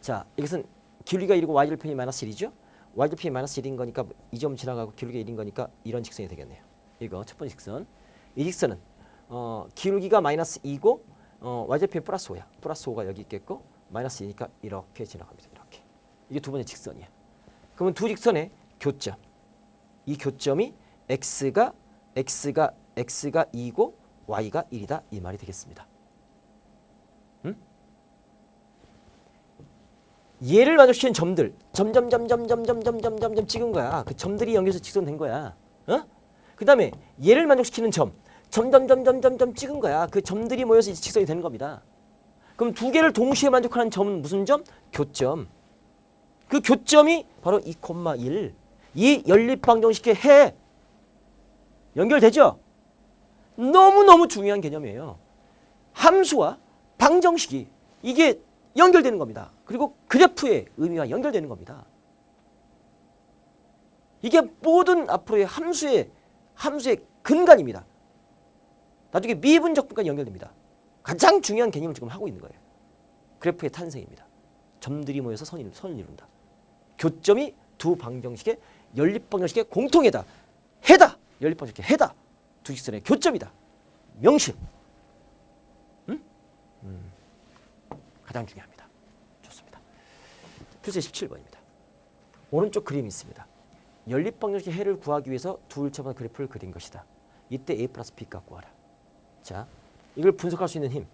S2: 자, 이것은 기울기가 1이고 y절편이 마이너스 1이죠. y절편이 마이너스 1인 거니까 이 점 지나가고 기울기가 1인 거니까 이런 직선이 되겠네요. 이거 첫 번째 직선. 이 직선은 기울기가 마이너스 2고 y절편이 플러스 5야. 플러스 5가 여기 있겠고 마이너스 2니까 이렇게 지나갑니다. 이렇게. 이게 두 번째 직선이야. 그러면 두 직선의 교점. 이 교점이 x가 2고 y가 1이다. 이 말이 되겠습니다. 응? 얘를 만족시키는 점들. 점점 찍은 거야. 그 점들이 연결해서 직선된 거야. 그 다음에 얘를 만족시키는 점. 점점 찍은 거야. 그 점들이 모여서 직선이 되는 겁니다. 그럼 두 개를 동시에 만족하는 점은 무슨 점? 교점. 그 교점이 바로 2,1. 이 연립방정식의 해. 연결되죠? 너무너무 중요한 개념이에요. 함수와 방정식이 이게 연결되는 겁니다. 그리고 그래프의 의미와 연결되는 겁니다. 이게 모든 앞으로의 함수의 근간입니다. 나중에 미분적분까지 연결됩니다. 가장 중요한 개념을 지금 하고 있는 거예요. 그래프의 탄생입니다. 점들이 모여서 선을 이룬다. 교점이 두 방정식의 연립방정식의 공통해다. 해다. 연립방정식의 해다. 두 직선의 교점이다. 명심. 가장 중요합니다. 좋습니다. 필수 17번입니다. 오른쪽 그림이 있습니다. 연립방정식의 해를 구하기 위해서 두 일차번 그래프를 그린 것이다. 이때 a 플러스 b 값 구하라. 자, 이걸 분석할 수 있는 힘.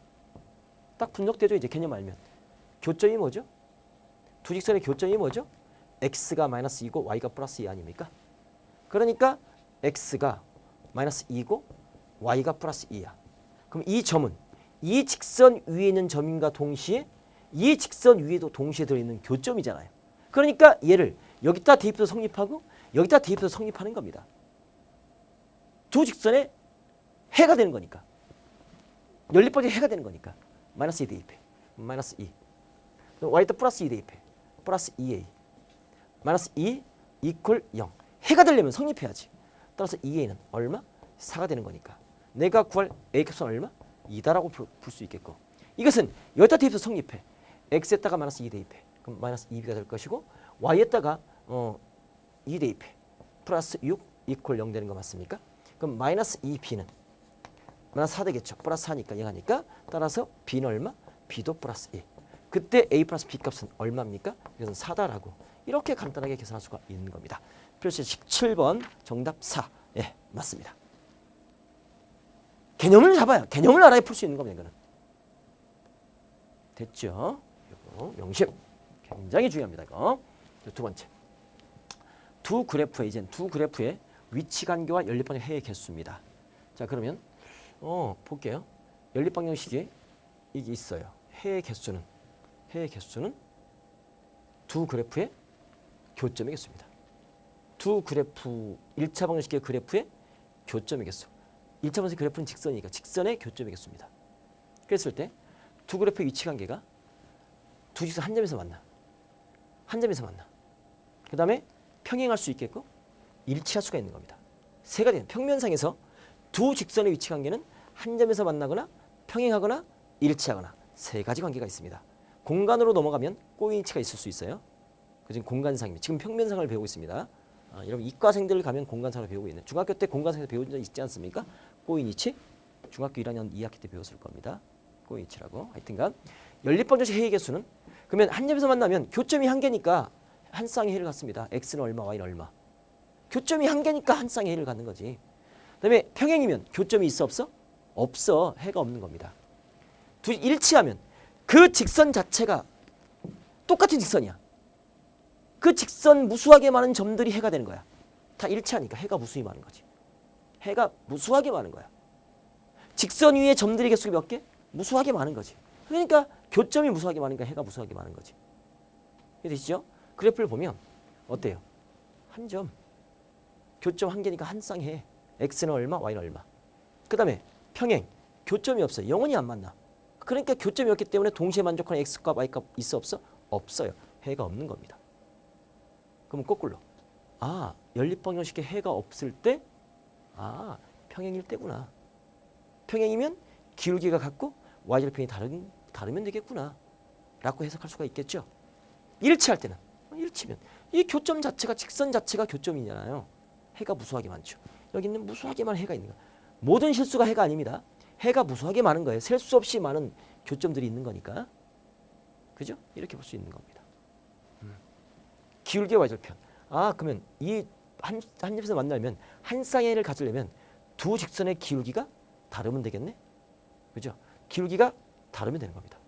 S2: 딱 분석되죠. 이제 개념 알면. 교점이 뭐죠? 두 직선의 교점이 뭐죠? x가 마이너스 2고 y가 플러스 2 아닙니까? 그러니까 x가 마이너스 2고 y가 플러스 2야. 그럼 이 점은 이 직선 위에 있는 점인가 동시에 이 직선 위에도 동시에 들어있는 교점이잖아요. 그러니까 얘를 여기다 대입해서 성립하고 여기다 대입해서 성립하는 겁니다. 두 직선의 해가 되는 거니까. 연립방정식 해가 되는 거니까. 마이너스 2 대입해. 마이너스 2. y에다 플러스 2 대입해. 플러스 2a. 마이너스 2 이퀄 0. 해가 되려면 성립해야지. 따라서 2a는 얼마? 4가 되는 거니까. 내가 구할 a 값은 얼마? 2다라고 볼 수 있겠고. 이것은 여기다 대입해서 성립해. x에다가 마이너스 2 대입해. 그럼 마이너스 2b가 될 것이고 y에다가 2 대입해. 플러스 6 이퀄 0 되는 거 맞습니까? 그럼 마이너스 2b는 마이너스 4 되겠죠. 플러스 4니까 0하니까 따라서 b는 얼마? b도 플러스 1. 그때 a 플러스 b 값은 얼마입니까? 이것은 4다라고 이렇게 간단하게 계산할 수가 있는 겁니다. 필수 17번 정답 4. 예, 맞습니다. 개념을 잡아요. 개념을 알아야 풀 수 있는 겁니다. 이거는. 됐죠? 이거 명심. 굉장히 중요합니다. 이거. 두 번째. 두 그래프의 위치 관계와 연립방정 해의 개수입니다. 자, 그러면 볼게요. 연립방정식이 이게 있어요. 해의 개수는 두 그래프의 교점의 개수입니다. 두 그래프 1차 방정식의 그래프의 교점의 개수. 1차 방정식 그래프는 직선이니까 직선의 교점의 개수입니다. 그랬을 때 두 그래프의 위치 관계가 두 직선 한 점에서 만나. 그 다음에 평행할 수 있겠고 일치할 수가 있는 겁니다. 세 가지 평면상에서 두 직선의 위치 관계는 한 점에서 만나거나 평행하거나 일치하거나 세 가지 관계가 있습니다. 공간으로 넘어가면 꼬인치가 있을 수 있어요. 그중 공간상입니다. 지금 평면상을 배우고 있습니다. 여러분 이과생들 가면 공간상을 배우고 있는 중학교 때 공간상에서 배운 적 있지 않습니까? 꼬인위치 중학교 1학년 2학기 때 배웠을 겁니다. 꼬인위치라고. 하여튼간 연립방정식 해의 개수는 그러면 한 점에서 만나면 교점이 한 개니까 한 쌍의 해를 갖습니다. x는 얼마, y는 얼마. 교점이 한 개니까 한 쌍의 해를 갖는 거지. 그다음에 평행이면 교점이 있어 없어? 없어. 해가 없는 겁니다. 일치하면 그 직선 자체가 똑같은 직선이야. 그 직선 무수하게 많은 점들이 해가 되는 거야. 다 일치하니까 해가 무수히 많은 거지. 해가 무수하게 많은 거야. 직선 위에 점들의 개수가 몇 개? 무수하게 많은 거지. 그러니까 교점이 무수하게 많으니까 해가 무수하게 많은 거지. 이해되시죠? 그래프를 보면 어때요? 한 점. 교점 한 개니까 한 쌍의 해. x는 얼마, y는 얼마. 그 다음에 평행. 교점이 없어요. 영원히 안 만나. 그러니까 교점이 없기 때문에 동시에 만족하는 x값, y값 있어 없어? 없어요. 해가 없는 겁니다. 그러면 거꾸로. 연립방정식에 해가 없을 때 평행일 때구나. 평행이면 기울기가 같고 y절편이 다르면 되겠구나 라고 해석할 수가 있겠죠. 일치할 때는 일치면 이 교점 자체가 직선 자체가 교점이잖아요. 해가 무수하게 많죠. 여기는 무수하게 많은 해가 있는 거예요. 모든 실수가 해가 아닙니다. 해가 무수하게 많은 거예요. 셀 수 없이 많은 교점들이 있는 거니까. 그죠? 이렇게 볼 수 있는 겁니다. 기울기와 y절편. 그러면 이 한 점에서 만나면 한 쌍의 해를 가지려면 두 직선의 기울기가 다르면 되겠네. 그죠? 기울기가 다르면 되는 겁니다.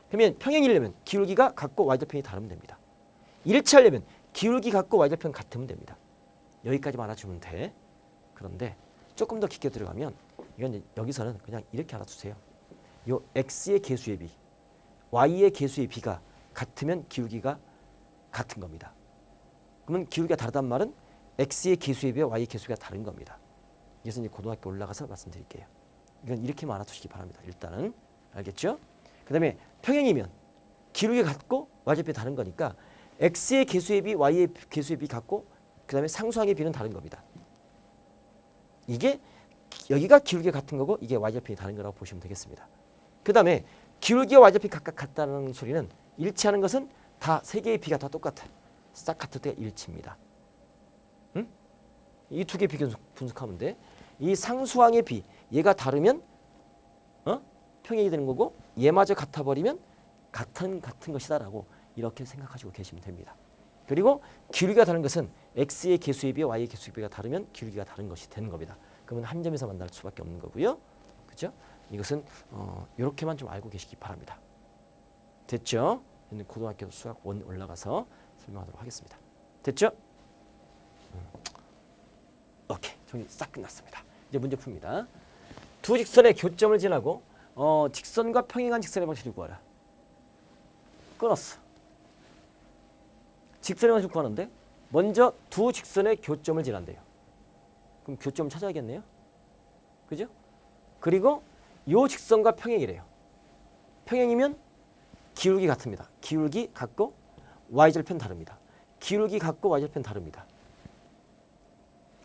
S2: 그러면 평행이려면 기울기가 같고 y절편이 다르면 됩니다. 일치하려면 기울기 같고 y절편 같으면 됩니다. 여기까지만 알아주면 돼. 그런데 조금 더 깊게 들어가면 이건 여기서는 그냥 이렇게 알아두세요. 요 x의 개수의 비, y의 개수의 비가 같으면 기울기가 같은 겁니다. 그러면 기울기가 다르단 말은 x의 개수의 비와 y의 개수가 다른 겁니다. 이것은 이제 고등학교 올라가서 말씀드릴게요. 이건 이렇게만 알아두시기 바랍니다. 일단은 알겠죠? 그 다음에 평행이면 기울기가 같고 y절편이 다른 거니까 x의 개수의 비, y의 개수의 비 같고 그 다음에 상수항의 비는 다른 겁니다. 이게 여기가 기울기가 같은 거고 이게 y절편이 다른 거라고 보시면 되겠습니다. 그 다음에 기울기와 y절편이 각각 같다는 소리는 일치하는 것은 다 세 개의 비가 다 똑같아. 싹 같을 때 일치입니다. 이 두 개 비 분석하면 돼. 이 상수항의 비, 얘가 다르면 평행이 되는 거고 얘마저 같아버리면 같은 것이다라고 이렇게 생각하시고 계시면 됩니다. 그리고 기울기가 다른 것은 x의 개수의 비와 y의 개수의 비가 다르면 기울기가 다른 것이 되는 겁니다. 그러면 한 점에서 만날 수밖에 없는 거고요. 그죠? 이것은 이렇게만 좀 알고 계시기 바랍니다. 됐죠? 고등학교 수학 1 올라가서 설명하도록 하겠습니다. 됐죠? 오케이. 정리 싹 끝났습니다. 이제 문제 풉니다. 두 직선의 교점을 지나고 직선과 평행한 직선의 방식을 구하라. 끊었어. 직선의 방식을 구하는데 먼저 두 직선의 교점을 지난대요. 그럼 교점을 찾아야겠네요. 그죠? 그리고 요 직선과 평행이래요. 평행이면 기울기 같습니다. 기울기 같고 y절편 다릅니다. 기울기 같고 y절편 다릅니다.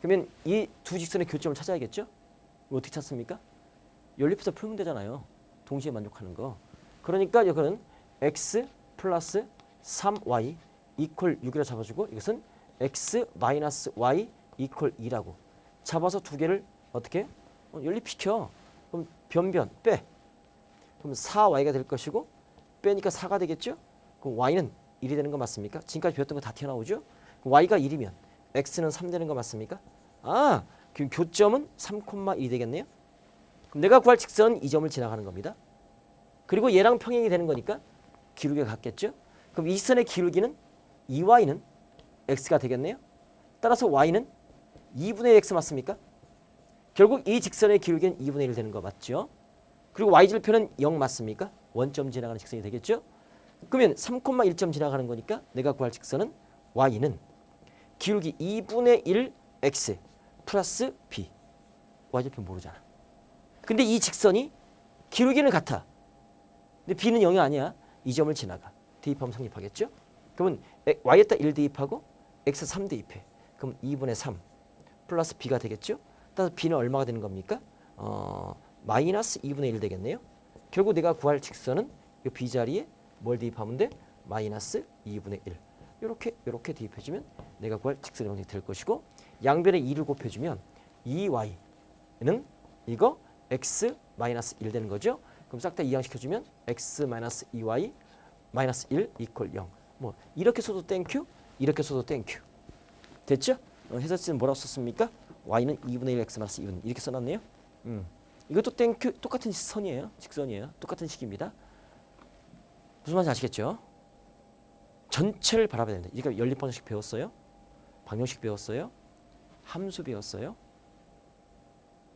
S2: 그러면 이 두 직선의 교점을 찾아야겠죠? 어떻게 찾습니까? 연립해서 풀면 되잖아요. 동시에 만족하는 거. 그러니까 이거는 x 플러스 3y 이퀄 6이라 잡아주고 이것은 x 마이너스 y 이퀄 2라고 잡아서 두 개를 어떻게 연립시켜. 그럼 변 빼. 그럼 4y가 될 것이고 빼니까 4가 되겠죠? 그럼 y는 1이 되는 거 맞습니까? 지금까지 배웠던 거 다 튀어나오죠? 그럼 y가 1이면 x는 3 되는 거 맞습니까? 그럼 교점은 3,2 되겠네요? 그럼 내가 구할 직선은 이 점을 지나가는 겁니다. 그리고 얘랑 평행이 되는 거니까 기울기가 같겠죠? 그럼 이 직선의 기울기는 2y는 x가 되겠네요. 따라서 y는 2분의 x 맞습니까? 결국 이 직선의 기울기는 2분의 1 되는 거 맞죠? 그리고 y절편은 0 맞습니까? 원점 지나가는 직선이 되겠죠? 그러면 3,1점 지나가는 거니까 내가 구할 직선은 y는 기울기 2분의 1 x 플러스 b. y절편 모르잖아. 근데 이 직선이 기울기는 같아. 근데 b는 0이 아니야. 이 점을 지나가. 대입하면 성립하겠죠? 그러면 y에다 1 대입하고 x 3 대입해. 그럼 2분의 3 플러스 b가 되겠죠? 따라서 b는 얼마가 되는 겁니까? 마이너스 2분의 1 되겠네요. 결국 내가 구할 직선은 이 b 자리에 뭘 대입하면 돼? 마이너스 2분의 1. 이렇게 대입해주면 내가 구할 직선의 방식이 될 것이고 양변에 2를 곱해주면 2y는 이거 x 마이너스 1 되는 거죠. 그럼 싹 다 이항시켜주면 x 마이너스 2y 마이너스 1 이퀄 0. 뭐 이렇게 써도 땡큐, 이렇게 써도 땡큐. 됐죠? 해설지는 뭐라고 썼습니까? y는 2분의 1 x 마이너스 2분 이렇게 써놨네요. 이것도 땡큐 똑같은 선이에요. 직선이에요. 똑같은 식입니다. 무슨 말인지 아시겠죠? 전체를 바라봐야 된다. 이거 연립방정식 배웠어요? 방정식 배웠어요? 함수 배웠어요?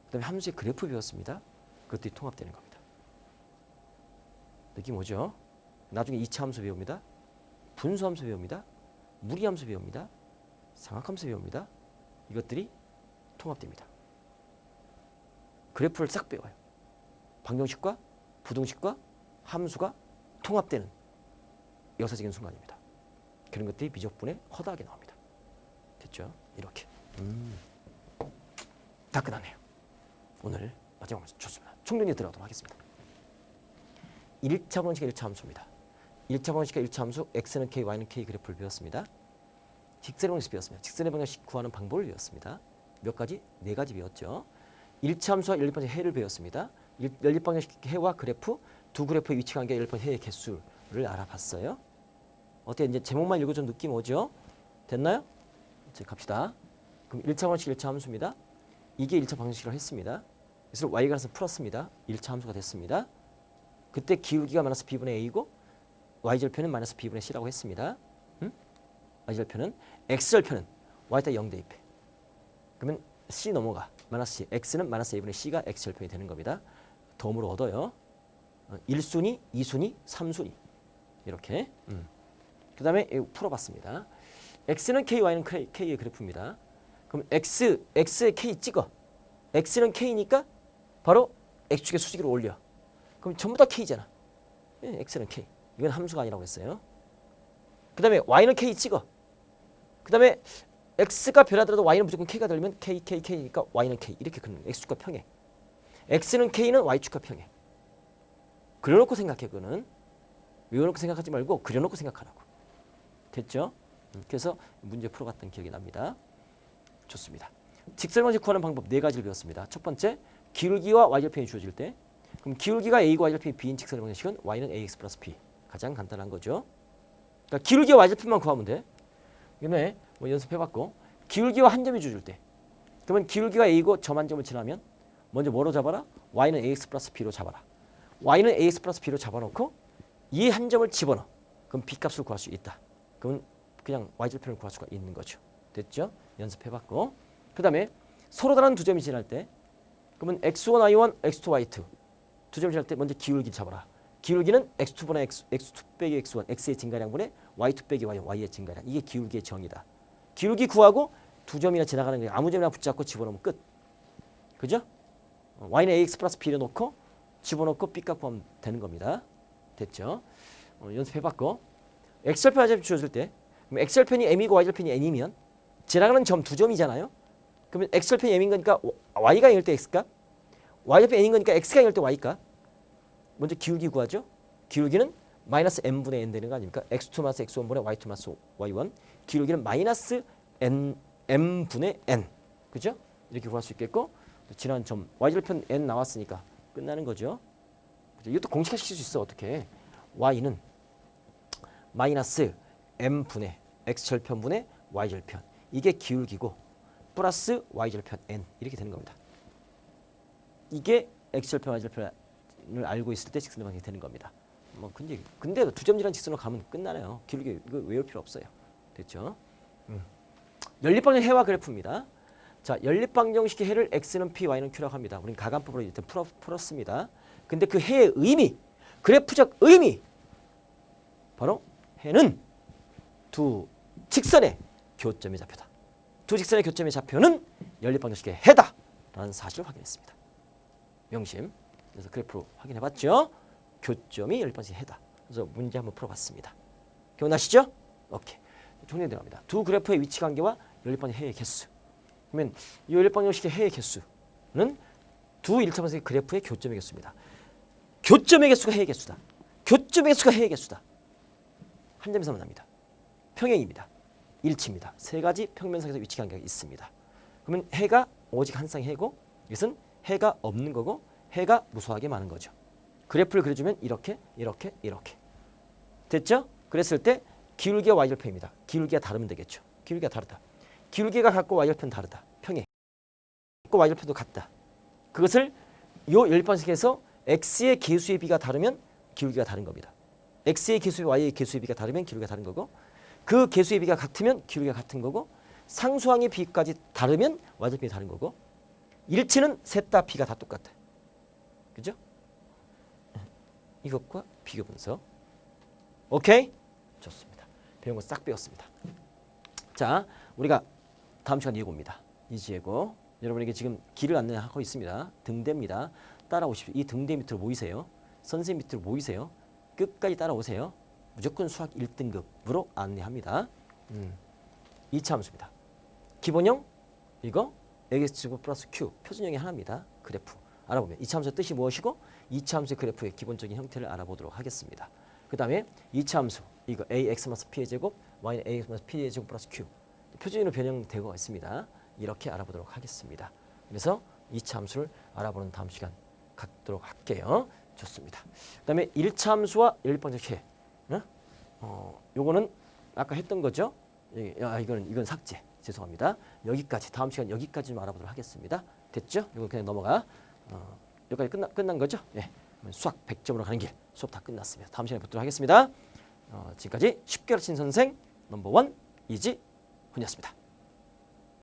S2: 그다음에 함수의 그래프 배웠습니다. 그것들이 통합되는 겁니다. 느낌 오죠? 나중에 2차 함수 배웁니다. 분수함수 배웁니다. 무리함수 배웁니다. 삼각함수 배웁니다. 이것들이 통합됩니다. 그래프를 싹 배워요. 방정식과 부등식과 함수가 통합되는 역사적인 순간입니다. 그런 것들이 미적분에 허다하게 나옵니다. 됐죠? 이렇게. 다 끝났네요. 오늘 마지막 문제 좋습니다. 총정리 들어가도록 하겠습니다. 1차 방식의 1차 함수입니다. 1차 방식의 1차 함수 x는 k, y는 k 그래프를 배웠습니다. 직선의 방식 배웠습니다. 직선의 방식 구하는 방법을 배웠습니다. 몇 가지? 4가지 배웠죠. 1차 함수와 연립방정식 해를 배웠습니다. 연립방정식 해와 그래프, 두 그래프의 위치 관계, 연립방정식 해의 개수를 알아봤어요. 어때? 이제 제목만 읽어 좀 느낌 오죠? 됐나요? 이제 갑시다. 그럼 1차 방식 1차 함수입니다. 이게 1차 방정식이라고 했습니다. 그래서 y가 관해서 풀었습니다. 1차 함수가 됐습니다. 그때 기울기가 마이너스 b분의 a이고 y절편은 마이너스 b분의 c라고 했습니다. y절편은 x절편은 y에다 0 대입해. 그러면 c 넘어가. 마이너스 c. x는 마이너스 a분의 c가 x절편이 되는 겁니다. 덤으로 얻어요. 1순위, 2순위, 3순위. 이렇게. 그 다음에 풀어봤습니다. x는 k, y는 k의 그래프입니다. 그럼 x의 k 찍어. x는 k니까 바로 x축의 수직으로 올려. 그럼 전부 다 k잖아. x는 k. 이건 함수가 아니라고 했어요. 그 다음에 y는 k 찍어. 그 다음에 x가 변하더라도 y는 무조건 k가 되면 k니까 y는 k. 이렇게 그리는 x축과 평행. x는 k는 y축과 평행. 그려놓고 생각해. 그거는. 외워놓고 생각하지 말고 그려놓고 생각하라고. 됐죠? 그래서 문제 풀어봤던 기억이 납니다. 좋습니다. 직선방식 구하는 방법 4가지를 배웠습니다. 첫 번째, 기울기와 y절편이 주어질 때 그럼 기울기가 a고 y절편이 b인 직선의 방식은 y는 ax 플러스 b. 가장 간단한 거죠. 그러니까 기울기와 y절편만 구하면 돼. 이번에 뭐 연습해봤고 기울기와 한 점이 주어질 때 그러면 기울기가 a고 점 한 점을 지나면 먼저 뭐로 잡아라? y는 ax 플러스 b로 잡아라. y는 ax 플러스 b로 잡아놓고 이 한 점을 집어넣어. 그럼 b 값을 구할 수 있다. 그러면 그냥 y절편을 구할 수가 있는 거죠. 됐죠? 연습해봤고 그 다음에 서로 다른 두 점이 지날 때 그러면 x1, y1, x2, y2 두 점이 지날 때 먼저 기울기 잡아라. 기울기는 x2분의 x2 빼기 x1 x의 증가량분의 y2 빼기 y1 y의 증가량. 이게 기울기의 정의다. 기울기 구하고 두 점이나 지나가는 게 아무 점이나 붙잡고 집어넣으면 끝. 그죠? y는 ax 플러스 b를 놓고 집어넣고 b 값 구하면 되는 겁니다. 됐죠? 연습해봤고 x절편 y절편 주어질 때 그럼 x절편이 m이고 y절편이 n이면 지나가는 점 두 점이잖아요. 그러면 x절편이 m인 거니까 y가 0일 때 x값, y절편이 n인 거니까 x가 0일 때 y값. 먼저 기울기 구하죠. 기울기는 마이너스 m분의 n 되는 거 아닙니까? x2 마이너스 x1분의 y2 마이너스 y1. 기울기는 마이너스 m분의 n. 그죠? 이렇게 구할 수 있겠고 또 지난 점 y절편 n 나왔으니까 끝나는 거죠. 이것도 공식화시킬 수 있어. 어떻게? y는 마이너스 m분의 x절편분의 y절편. 이게 기울기고 플러스 y절편 n 이렇게 되는 겁니다. 이게 x절편 y절편을 알고 있을 때 직선의 방식이 되는 겁니다. 뭐 근데 두 점이라는 직선으로 가면 끝나네요. 길게 이거 외울 필요 없어요. 됐죠? 연립방정 해와 그래프입니다. 자, 연립방정식의 해를 x는 p, y는 q라고 합니다. 우리는 가간법으로 일단 풀었습니다. 근데 그 해의 의미, 그래프적 의미, 바로 해는 두 직선의 교점의 좌표다. 두 직선의 교점의 좌표는 연립방정식의 해다라는 사실을 확인했습니다. 명심. 그래서 그래프로 확인해봤죠. 교점이 연립방정식의 해다. 그래서 문제 한번 풀어봤습니다. 기억나시죠? 오케이. 정리 들어갑니다. 두 그래프의 위치 관계와 연립방정식 해의 개수. 그러면 이 연립방정식의 해의 개수는 두 1차방정식 그래프의 교점의 개수입니다. 교점의 개수가 해의 개수다. 교점의 개수가 해의 개수다. 한 점에서만 납니다. 평행입니다. 일치입니다. 세 가지 평면상에서 위치 관계가 있습니다. 그러면 해가 오직 한 쌍의 해고 이것은 해가 없는 거고 해가 무수하게 많은 거죠. 그래프를 그려주면 이렇게 이렇게 이렇게 됐죠? 그랬을 때 기울기가 y절편입니다. 기울기가 다르면 되겠죠. 기울기가 다르다. 기울기가 같고 y절편 다르다. 평행. 같고 y절편도 같다. 그것을 요 연립방정식에서 x의 개수의 비가 다르면 기울기가 다른 겁니다. x의 개수의 y의 개수의 비가 다르면 기울기가 다른 거고 그 개수의 비가 같으면 기울기가 같은 거고 상수항의 비까지 다르면 y절편이 다른 거고 일치는 셋 다 비가 다 똑같아. 그죠? 이것과 비교 분석. 오케이? 좋습니다. 배운 거 싹 배웠습니다. 자, 우리가 다음 시간 예고입니다. 이지예고. 여러분에게 지금 길을 안내하고 있습니다. 등대입니다. 따라오십시오. 이 등대 밑으로 모이세요. 선생님 밑으로 모이세요. 끝까지 따라오세요. 무조건 수학 1등급으로 안내합니다. 2차 함수입니다. 기본형 이거 x 플러스 q 표준형이 하나입니다. 그래프 알아보면 2차 함수의 뜻이 무엇이고 2차 함수의 그래프의 기본적인 형태를 알아보도록 하겠습니다. 그 다음에 2차 함수 이거 ax 마이너스 p의 제곱 y는 ax 마이너스 p의 제곱 플러스 q 표준으로 변형되고 있습니다. 이렇게 알아보도록 하겠습니다. 그래서 2차 함수를 알아보는 다음 시간 갖도록 할게요. 좋습니다. 그 다음에 1차 함수와 연립방정식 해. 요거는 아까 했던 거죠. 이건 삭제. 죄송합니다. 여기까지 다음 시간 여기까지 좀 알아보도록 하겠습니다. 됐죠? 이거 그냥 넘어가. 여기까지 끝난 거죠? 네. 수학 100점으로 가는 길 수업 다 끝났습니다. 다음 시간에 뵙도록 하겠습니다. 지금까지 쉽게 가르친 선생 넘버 1 이지훈이었습니다.